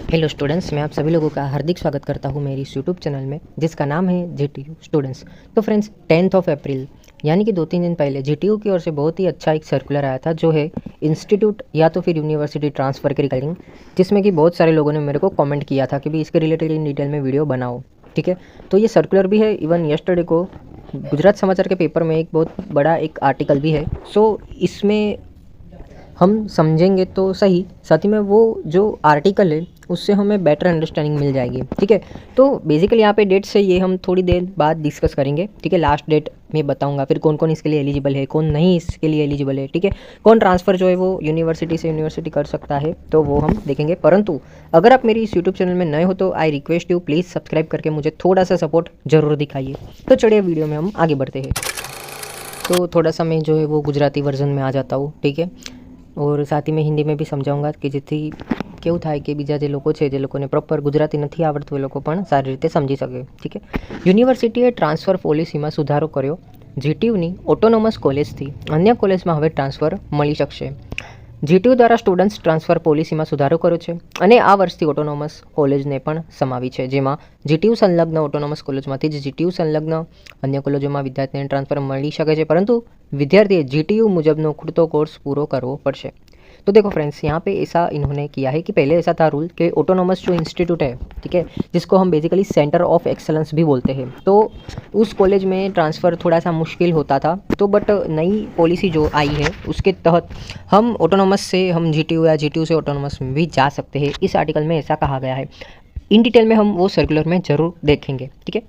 Hello students, मैं आप सभी लोगों का हार्दिक स्वागत करता हूं मेरी इस यूट्यूब चैनल में जिसका नाम है जीटीयू स्टूडेंट्स। तो फ्रेंड्स, 10 अप्रैल यानी कि 2-3 दिन पहले जीटीयू की ओर से बहुत ही अच्छा एक सर्कुलर आया था जो है इंस्टीट्यूट या तो फिर यूनिवर्सिटी ट्रांसफ़र के रिगार्डिंग, जिसमें कि बहुत सारे लोगों ने मेरे को कमेंट किया था कि भाई इसके रिलेटेड इन डिटेल में वीडियो बनाओ। ठीक है, तो ये सर्कुलर भी है। इवन यस्टरडे को गुजरात समाचार के पेपर में एक बहुत बड़ा एक आर्टिकल भी है। सो इसमें हम समझेंगे तो सही, साथ ही में वो जो आर्टिकल है उससे हमें बेटर अंडरस्टैंडिंग मिल जाएगी। ठीक है, तो बेसिकली यहाँ पे डेट से ये हम थोड़ी देर बाद डिस्कस करेंगे। ठीक है, लास्ट डेट मैं बताऊंगा, फिर कौन कौन इसके लिए एलिजिबल है, कौन नहीं इसके लिए एलिजिबल है। ठीक है, कौन ट्रांसफ़र जो है वो यूनिवर्सिटी से यूनिवर्सिटी कर सकता है, तो वो हम देखेंगे। परंतु अगर आप मेरी इस यूट्यूब चैनल में नए हो तो I request you please subscribe करके मुझे थोड़ा सा सपोर्ट ज़रूर दिखाइए। तो चलिए वीडियो में हम आगे बढ़ते हैं। तो थोड़ा सा मैं जो है वो गुजराती वर्जन में आ जाता हूँ। ठीक है, और साथ ही में हिंदी में भी समझाऊंगा कि જેથી કેવું થાય કે બીજા જે લોકો છે જે લોકોને પ્રોપર ગુજરાતી નથી આવડતું એ લોકો પણ સારી રીતે સમજી શકે। ઠીક है, યુનિવર્સિટીએ ટ્રાન્સફર પોલિસીમાં સુધારો કર્યો। જીટીયુની ઓટોનોમસ કોલેજથી અન્ય કોલેજમાં હવે ટ્રાન્સફર મળી શકશે। જીટીયુ દ્વારા સ્ટુડન્ટ્સ ટ્રાન્સફર પોલિસીમાં સુધારો કર્યો છે અને આ વર્ષથી ઓટોનોમસ કોલેજને પણ સમાવી છે, જેમાં જીટીયુ સંલગ્ન ઓટોનોમસ કોલેજમાંથી જ જીટીયુ સંલગ્ન અન્ય કોલેજોમાં વિદ્યાર્થીને ટ્રાન્સફર મળી શકે છે, પરંતુ विद्यार्थी जीटीयू मुजबनो खुदतो कोर्स पूरो करवो पड़शे। तो देखो फ्रेंड्स, यहाँ पे ऐसा इन्होंने किया है कि पहले ऐसा था रूल कि ऑटोनोमस जो इंस्टीट्यूट है, ठीक है, जिसको हम बेसिकली सेंटर ऑफ एक्सलेंस भी बोलते हैं, तो उस कॉलेज में ट्रांसफ़र थोड़ा सा मुश्किल होता था। तो बट नई पॉलिसी जो आई है उसके तहत हम ऑटोनोमस से हम जीटीयू या जीटीयू से ऑटोनोमस में भी जा सकते हैं। इस आर्टिकल में ऐसा कहा गया है। इन डिटेल में हम वो सर्कुलर में ज़रूर देखेंगे। ठीक है,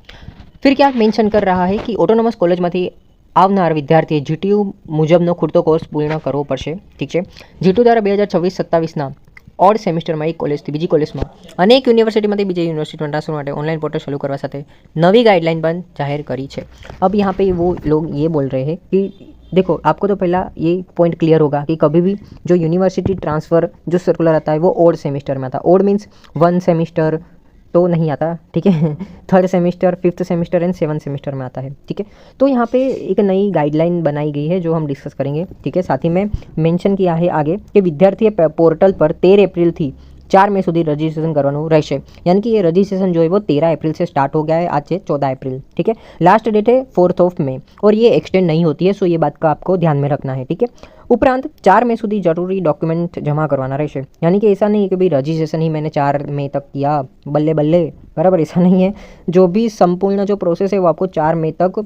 फिर क्या मेंशन कर रहा है कि ऑटोनोमस कॉलेज में આવનાર વિદ્યાર્થીએ જીટીયુ મુજબનો ખૂટતો કોર્સ પૂર્ણ કરવો પડશે। ઠીક છે, જીટીયુ દ્વારા 2026-27ના ઓડ સેમિસ્ટરમાં એક કોલેજથી બીજી કોલેજમાં અનેક યુનિવર્સિટીમાંથી બીજી યુનિવર્સિટીમાં ટ્રાન્સફર માટે ઓનલાइन पोर्टल चालू करवा साथ नवी गाइडलाइन પણ જાહેર કરી છે। अब यहाँ पे वो लोग ये बोल रहे हैं कि देखो, आपको तो पहला ये पॉइंट क्लियर होगा कि कभी भी जो यूनिवर्सिटी ट्रांसफ़र जो सर्कुलर आता है वो ओड सेमिस्टर में आता। ओड मीन्स 1 सेमिस्टर तो नहीं आता। ठीक है, 3rd semester, 5th semester and 7th semester में आता है। ठीक है, तो यहाँ पे एक नई गाइडलाइन बनाई गई है जो हम डिस्कस करेंगे। ठीक है, साथ ही में मेंशन किया है आगे कि विद्यार्थी पोर्टल पर 13 एप्रिल थी 4 मई સુધી રજીસ્ટ્રેશન કરવાનું રહેશે। यानी कि ये रजिस्ट्रेशन जो है वो 13 अप्रैल से स्टार्ट हो गया है, आज से 14 अप्रैल। ठीक है, लास्ट डेट है 4th मई और ये एक्सटेंड नहीं होती है। सो ये बात का आपको ध्यान में रखना है। ठीक है, उपरांत 4 मई સુધી जरूरी डॉक्यूमेंट जमा करवाना રહેશે। यानी कि ऐसा नहीं है कि भाई रजिस्ट्रेशन ही मैंने 4 मई तक किया, बल्ले बल्ले, बराबर, ऐसा नहीं है। जो भी संपूर्ण जो प्रोसेस है वो आपको 4 मई तक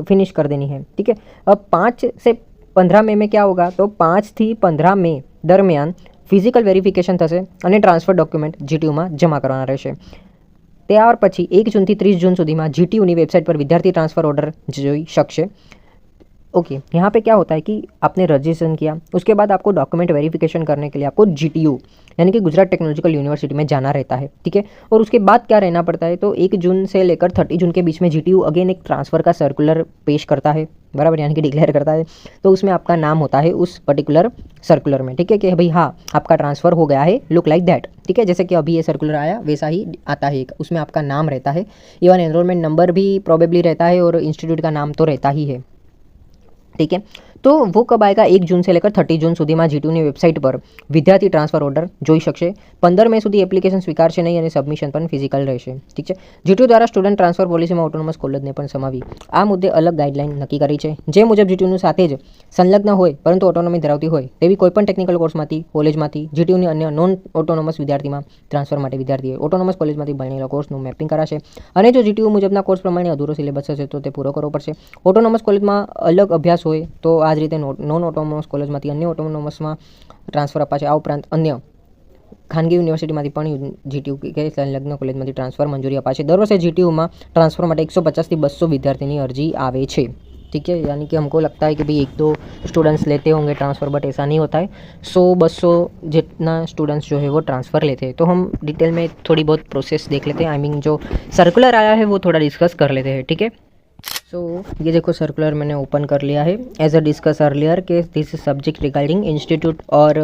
फिनिश कर देनी है। ठीक है, अब 5 से 15 मई में क्या होगा, तो 5 થી 15 मई दरमियान फिजिकल वेरिफिकेशन થશે અને ટ્રાન્સફર ડોક્યુમેન્ટ જીટીયુમાં જમા કરવાના રહેશે। ત્યાર પછી 1 જૂનથી 30 જૂન સુધીમાં જીટીયુની વેબસાઇટ પર વિદ્યાર્થી ટ્રાન્સફર ઓર્ડર જોઈ શકશે। ओके, यहाँ पे क्या होता है कि आपने रजिस्ट्रेशन किया, उसके बाद आपको डॉक्यूमेंट वेरिफिकेशन करने के लिए आपको जीटीयू यानी कि गुजरात टेक्नोलॉजिकल यूनिवर्सिटी में जाना रहता है। ठीक है, और उसके बाद क्या रहना पड़ता है, तो 1 जून से लेकर 30 जून के बीच में जीटीयू अगेन एक ट्रांसफ़र का सर्कुलर पेश करता है, बराबर, यानी कि डिक्लेयर करता है। तो उसमें आपका नाम होता है उस पर्टिकुलर सर्कुलर में। ठीक है, कि भाई हाँ, आपका ट्रांसफ़र हो गया है, लुक लाइक दैट। ठीक है, जैसे कि अभी ये सर्कुलर आया वैसा ही आता है, उसमें आपका नाम रहता है, इवन एनरोलमेंट नंबर भी प्रोबेबली रहता है और इंस्टीट्यूट का नाम तो रहता ही है। ठीक है, तो वो कब आएगा, 1 जून से लेकर 30 जून સુધીમાં જીટીયુની વેબસાઇટ પર વિદ્યાર્થી ટ્રાન્સફર ઓર્ડર જોઈ શકશે। 15 મઈ સુધી એપ્લિકેશન સ્વીકારશે નહીં અને સબમિશન પણ ફિઝિકલ રહેશે। ઠીક છે, જીટીયુ દ્વારા સ્ટુડન્ટ ટ્રાન્સફર પોલિસીમાં ઓટોનોમસ કોલેજને પણ સમાવી આ મુદ્દે અલગ ગાઈડલાઈન નક્કી કરી છે, જે મુજબ જીટીયુની સાથે જ સંલગ્ન હોય પરંતુ ઓટોનોમી ધરાવતી હોય તેવી કોઈપણ ટેકનિકલ કોર્સમાંથી કોલેજમાંથી જીટીયુની अन्य નોન ઓટોનોમસ વિદ્યાર્થીમાં ટ્રાન્સફર માટે વિદ્યાર્થીએ ઓટોનોમસ કોલેજમાંથી ભણેલા કોર્સનું મેપિંગ કરાશે અને જો જીટીયુ મુજબના કોર્સ પ્રમાણે અધૂરો સિલેબસ હશે તો તે પૂરો કરવો પડશે। ઓટોનોમસ કોલેજમાં અલગ અભ્યાસ હોય તો આ જ રીતે નોન ઓટોનોમસ કોલેજમાંથી अन्य ઓટોનોમસમાં ટ્રાન્સફર અપાશે। આ ઉપરાંત अन्य ખાનગી યુનિવર્સિટીમાંથી પણ જીટીયુ કે સંલગ્ન કોલેજમાંથી ટ્રાન્સફર મંજૂરી અપાશે। દર વર્ષે જીટીયુમાં ટ્રાન્સફર માટે 150 થી 200 વિદ્યાર્થીની અરજી આવે છે। ठीक है, यानी कि हमको लगता है कि भाई 1-2 स्टूडेंट्स लेते होंगे ट्रांसफ़र, बट ऐसा नहीं होता है। 100-200 जितना स्टूडेंट्स जो है वो ट्रांसफ़र लेते हैं। तो हम डिटेल में थोड़ी बहुत प्रोसेस देख लेते हैं। आई मीन जो सर्कुलर आया है वो थोड़ा डिस्कस कर लेते हैं। ठीक है, सो ये देखो सर्कुलर मैंने ओपन कर लिया है। एज अ डिस्कस अर्लियर के दिस सब्जेक्ट रिगार्डिंग इंस्टीट्यूट और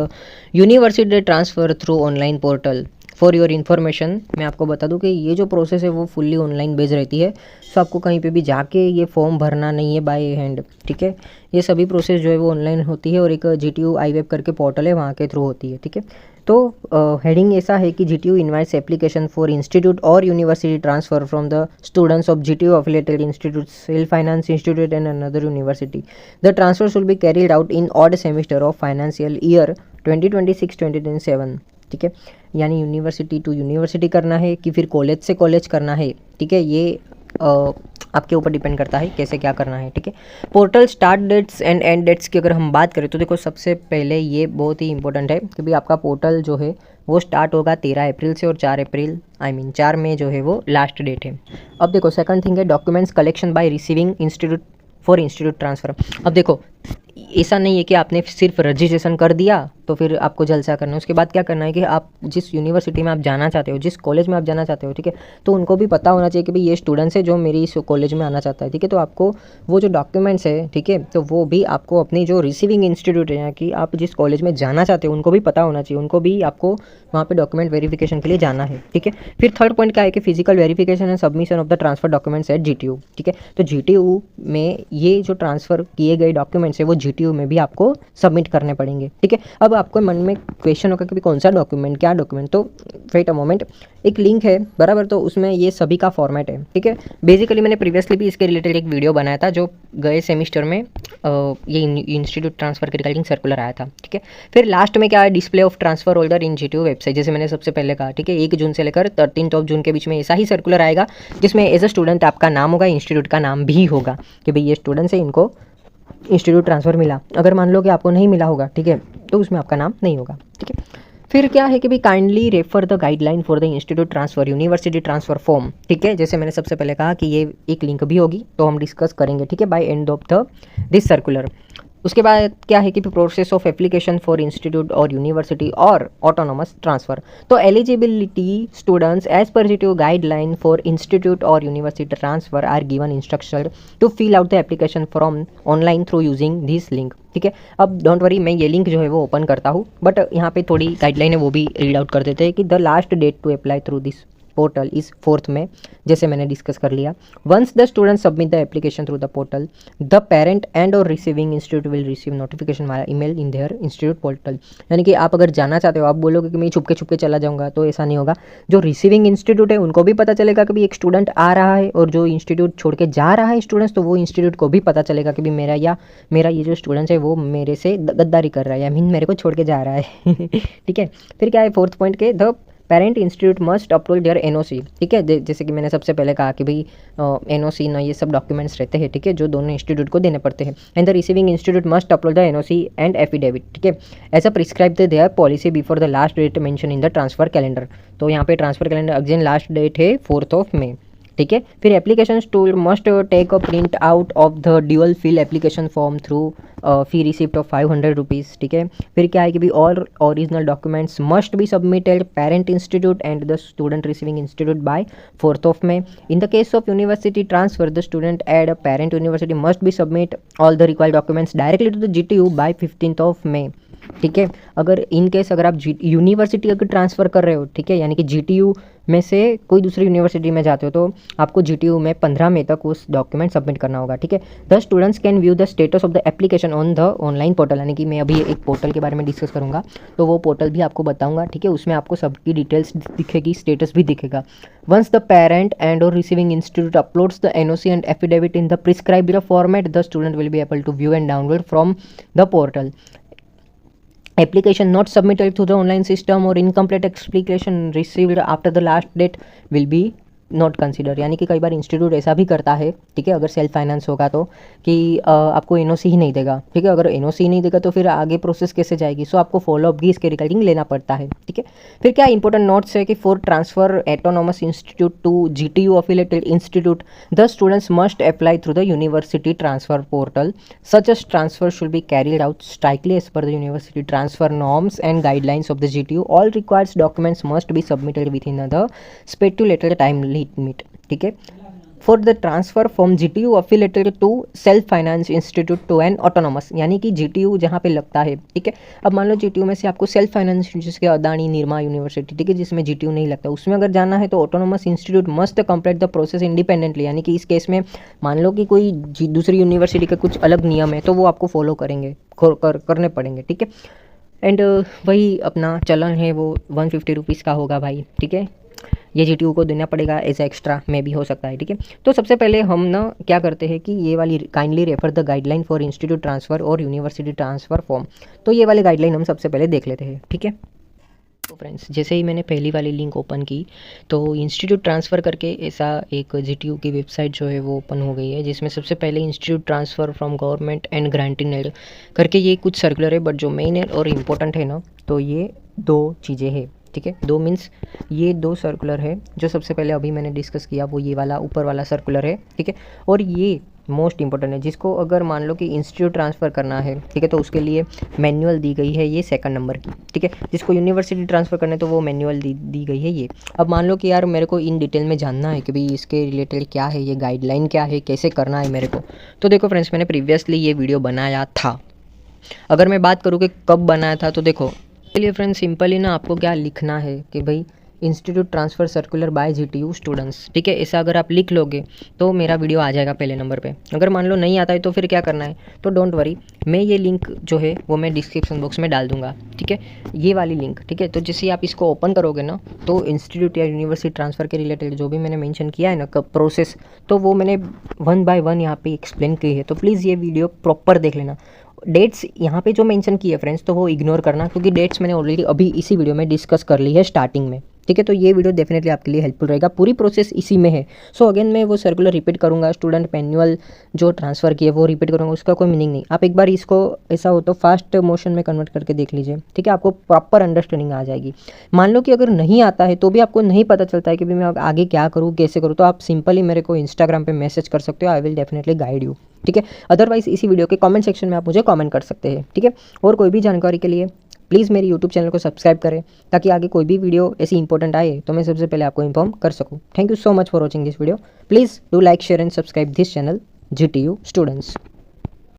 university transfer through online portal for your information मैं आपको बता दूं कि ये जो प्रोसेस है वो फुल्ली ऑनलाइन बेस्ड रहती है। सो आपको कहीं पे भी जाके ये फॉर्म भरना नहीं है बाय हैंड, ठीक है। ये सभी प्रोसेस जो है वो ऑनलाइन होती है और एक GTU iWeb करके पोर्टल है, वहाँ के थ्रू होती है, ठीक है। तो हेडिंग ऐसा है कि GTU invites application for institute और university transfer from the students of GTU affiliated institutes, self finance institute and another university. The transfers will be carried out in odd semester of financial year 2026-2027, ठीक है। यानी university to university करना है कि फिर college से college करना है, ठीक है। ये आपके ऊपर डिपेंड करता है कैसे क्या करना है, ठीक है। Portal start dates and end dates की अगर हम बात करें तो देखो सबसे पहले ये बहुत ही इंपॉर्टेंट है कि भाई आपका पोर्टल जो है वो स्टार्ट होगा 13 अप्रैल से और 4 अप्रैल 4 मई जो है वो लास्ट डेट है। अब देखो सेकंड थिंग है documents collection bye receiving institute for institute transfer. अब देखो ऐसा नहीं है कि आपने सिर्फ रजिस्ट्रेशन कर दिया तो फिर आपको जलसा करना है। उसके बाद क्या करना है कि आप जिस यूनिवर्सिटी में आप जाना चाहते हो, जिस कॉलेज में आप जाना चाहते हो, ठीक है, तो उनको भी पता होना चाहिए कि भाई ये स्टूडेंट्स है जो मेरी इस कॉलेज में आना चाहता है, ठीक है। तो आपको वो जो डॉक्यूमेंट्स है, ठीक है, तो वो भी आपको अपनी जो रिसीविंग इंस्टीट्यूट है यहाँ की आप जिस कॉलेज में जाना चाहते हो उनको भी पता होना चाहिए, उनको भी आपको वहाँ पे डॉक्यूमेंट वेरिफिकेशन के लिए जाना है, ठीक है। फिर थर्ड पॉइंट क्या है कि physical verification and submission of the transfer documents eight GTU, ठीक है। तो GTU में ये जो ट्रांसफ़र किए गए डॉक्यूमेंट्स है वो GTU में भी आपको सबमिट करने पड़ेंगे, ठीक है। अब आपको मन में क्वेश्चन होगा कि भी कौन सा डॉक्यूमेंट, क्या डॉक्यूमेंट, तो वेट अ मोमेंट, एक लिंक है बराबर, तो उसमें ये सभी का फॉर्मेट है, ठीक है। बेसिकली मैंने प्रीवियसली भी इसके रिलेटेड एक वीडियो बनाया था जो गए सेमिस्टर में ये इंस्टीट्यूट ट्रांसफर के रिगार्डिंग सर्कुलर आया था, ठीक है। फिर लास्ट में क्या है display of transfer holder in GTU website, जैसे मैंने सबसे पहले कहा, ठीक है। 1 जून से लेकर 13 जून के बीच में ऐसा ही सर्कुलर आएगा जिसमें एज अ स्टूडेंट आपका नाम होगा, इंस्टीट्यूट का नाम भी होगा कि भाई ये स्टूडेंट्स है, इनको इंस्टीट्यूट ट्रांसफ़र मिला। अगर मान लो कि आपको नहीं मिला होगा, ठीक है, तो उसमें आपका नाम नहीं होगा, ठीक है। फिर क्या है कि भी kindly refer the guideline for the institute transfer university transfer form, ठीक है। जैसे मैंने सबसे पहले कहा कि ये एक लिंक भी होगी तो हम डिस्कस करेंगे, ठीक है, by end of the this circular. उसके बाद क्या है कि process of application for institute और यूनिवर्सिटी और ऑटोनोमस ट्रांसफ़र। तो eligibility students as per GTU guideline for institute और university transfer are given instruction to fill out the application form online through using this link, ठीक है। अब don't worry, मैं ये link जो है वो ओपन करता हूँ, बट यहाँ पे थोड़ी गाइडलाइन है वो भी रीड आउट कर देते हैं कि the last date to apply through this portal is 4 May, जैसे मैंने डिस्कस कर लिया। Once the student submit the application through the portal, the parent and और receiving institute will receive notification वाला email in their institute portal. यानी कि आप अगर जाना चाहते हो, आप बोलोगे कि मैं छुपके छुपके चला जाऊँगा, तो ऐसा नहीं होगा। जो रिसीविंग इंस्टीट्यूट है उनको भी पता चलेगा कि भी एक स्टूडेंट आ रहा है, और जो इंस्टीट्यूट छोड़ के जा रहा है स्टूडेंट्स, तो वो इंस्टीट्यूट को भी पता चलेगा कि भी मेरा ये जो स्टूडेंट्स है वो मेरे से गद्दारी कर रहा है, या मेरे को छोड़ के जा रहा है ठीक है। फिर क्या है फोर्थ पॉइंट के the parent institute must upload their NOC, ठीक है। जैसे कि मैंने सबसे पहले कहा कि भाई NOC ना ये सब डॉक्यूमेंट्स रहते हैं, ठीक है, जो दोनों इंस्टीट्यूट को देने पड़ते हैं। And the receiving institute must upload the NOC and affidavit, ठीक है, as a prescribe their policy before the last date mention in the transfer calendar. तो यहाँ पे transfer calendar again last date है 4 मई, ठीक है। फिर application tool must take a print out of the dual fill application form through fee receipt of 500 rupees, ठीक है। फिर क्या है कि भी all original documents must be submitted parent institute and the student receiving institute by 4 May. In the case of university transfer the student and parent university must be submit all the required documents directly to the GTU by 15 May, ठीक है। अगर in case अगर आप university अगर transfer कर रहे हो, ठीक है, यानी कि GTU में से कोई दूसरी यूनिवर्सिटी में जाते हो तो आपको GTU में 15 मई तक उस डॉक्यूमेंट सबमिट करना होगा, ठीक है। The students can view the status of the application on the online portal, यानी कि मैं अभी एक पोर्टल के बारे में डिस्कस करूंगा, तो वो पोर्टल भी आपको बताऊंगा, ठीक है। उसमें आपको सबकी डिटेल्स दिखेगी, स्टेटस भी दिखेगा। वंस द पेरेंट एंड और receiving institute uploads the NOC and affidavit in the prescribed format, the student will be able to view and download from the portal. Application not submitted to the online system or incomplete application received after the last date will be not consider. यानी कि कई बार institute ऐसा भी करता है, ठीक है, अगर सेल्फ फाइनेंस होगा तो कि आपको NOC ही नहीं देगा, ठीक है। अगर NOC ही नहीं देगा तो फिर आगे प्रोसेस कैसे जाएगी, सो आपको फॉलोअप भी इसके रिगार्डिंग लेना पड़ता है, ठीक है। फिर क्या इंपॉर्टेंट नोट्स है कि for transfer autonomous institute to GTU affiliated institute the students must apply through the university transfer portal. Such as transfer should be carried out strictly as per the university transfer norms and guidelines of the GTU। All required documents must be submitted within the speculated time limit, ठीक है। For the transfer from GTU affiliated to self finance institute to an autonomous, यानी कि GTU जहाँ पे लगता है, ठीक है। अब मान लो जीटीयू में से आपको सेल्फ फाइनेंस जिसके अदानी निर्मा यूनिवर्सिटी, ठीक है, जिसमें जीटीयू नहीं लगता, उसमें अगर जाना है तो autonomous institute must complete the process independently, यानी कि इस केस में मान लो कि कोई दूसरी यूनिवर्सिटी के कुछ अलग नियम है तो वो आपको फॉलो करने पड़ेंगे, ठीक है। एंड वही अपना चलन है वो 150 रुपीज़ का होगा भाई, ठीक है। ये जीटीयू को देना पड़ेगा एज एक्स्ट्रा में भी हो सकता है, ठीक है। तो सबसे पहले हम ना क्या करते हैं कि ये वाली kindly refer the guideline for institute transfer और यूनिवर्सिटी ट्रांसफ़र फॉर्म, तो ये वाले गाइडलाइन हम सबसे पहले देख लेते हैं, ठीक है। तो फ्रेंड्स, जैसे ही मैंने पहली वाली लिंक ओपन की तो इंस्टीट्यूट ट्रांसफ़र करके ऐसा एक जीटीयू की वेबसाइट जो है वो ओपन हो गई है, जिसमें सबसे पहले institute transfer from government and granting aid करके ये कुछ सर्कुलर है, बट जो मेन है और इम्पोर्टेंट है ना, तो ये दो चीज़ें हैं, ठीक है। दो मीन्स ये दो सर्कुलर है, जो सबसे पहले अभी मैंने डिस्कस किया वो ये वाला ऊपर वाला सर्कुलर है, ठीक है। और ये मोस्ट इंपॉर्टेंट है, जिसको अगर मान लो कि इंस्टीट्यूट ट्रांसफ़र करना है, ठीक है, तो उसके लिए मैनुअल दी गई है ये सेकंड नंबर की, ठीक है। जिसको यूनिवर्सिटी ट्रांसफ़र करना है तो वो मैनुअल दी गई है ये। अब मान लो कि यार मेरे को इन डिटेल में जानना है कि भाई इसके रिलेटेड क्या है, ये गाइडलाइन क्या है, कैसे करना है मेरे को, तो देखो फ्रेंड्स, मैंने प्रीवियसली ये वीडियो बनाया था। अगर मैं बात करूँ कि कब बनाया था, तो देखो चलिए फ्रेंड्स, सिंपली ना आपको क्या लिखना है कि भाई institute transfer circular by GTU students, ठीक है। ऐसा अगर आप लिख लोगे तो मेरा वीडियो आ जाएगा पहले नंबर पे। अगर मान लो नहीं आता है तो फिर क्या करना है, तो डोंट वरी, मैं ये लिंक जो है वो मैं डिस्क्रिप्शन बॉक्स में डाल दूंगा, ठीक है, ये वाली लिंक, ठीक है। तो जैसे आप इसको ओपन करोगे ना, तो इंस्टीट्यूट या यूनिवर्सिटी ट्रांसफ़र के रिलेटेड जो भी मैंने मेंशन किया है ना प्रोसेस, तो वो मैंने 1 बाय 1 यहाँ पे एक्सप्लेन की है। तो प्लीज़ ये वीडियो प्रॉपर देख लेना। डेट्स यहाँ पे जो मेंशन की है फ्रेंड्स, तो वो इग्नोर करना, क्योंकि डेट्स मैंने ऑलरेडी अभी इसी वीडियो में डिस्कस कर ली है स्टार्टिंग में, ठीक है। तो ये वीडियो डेफिनेटली आपके लिए हेल्पफुल रहेगा, पूरी प्रोसेस इसी में है। सो अगेन मैं वो सर्कुलर रिपीट करूँगा, स्टूडेंट मैनुअल जो ट्रांसफ़र किए वो रिपीट करूँगा, उसका कोई मीनिंग नहीं। आप एक बार इसको ऐसा हो तो फास्ट मोशन में कन्वर्ट करके देख लीजिए, ठीक है, आपको प्रॉपर अंडरस्टैंडिंग आ जाएगी। मान लो कि अगर नहीं आता है तो भी आपको नहीं पता चलता है कि भाई मैं आगे क्या करूँ, कैसे करूँ, तो आप सिंपली मेरे को इंस्टाग्राम पर मैसेज कर सकते हो, I will definitely guide you, ठीक है। अदरवाइज इसी वीडियो के कमेंट सेक्शन में आप मुझे कमेंट कर सकते हैं, ठीक है। और कोई भी जानकारी के लिए प्लीज़ मेरी यूट्यूब चैनल को सब्सक्राइब करें, ताकि आगे कोई भी वीडियो ऐसी इंपॉर्टेंट आए तो मैं सबसे पहले आपको इन्फॉर्म कर सकूं। Thank you so much for watching this video. Please do like, share and subscribe this channel GTU students.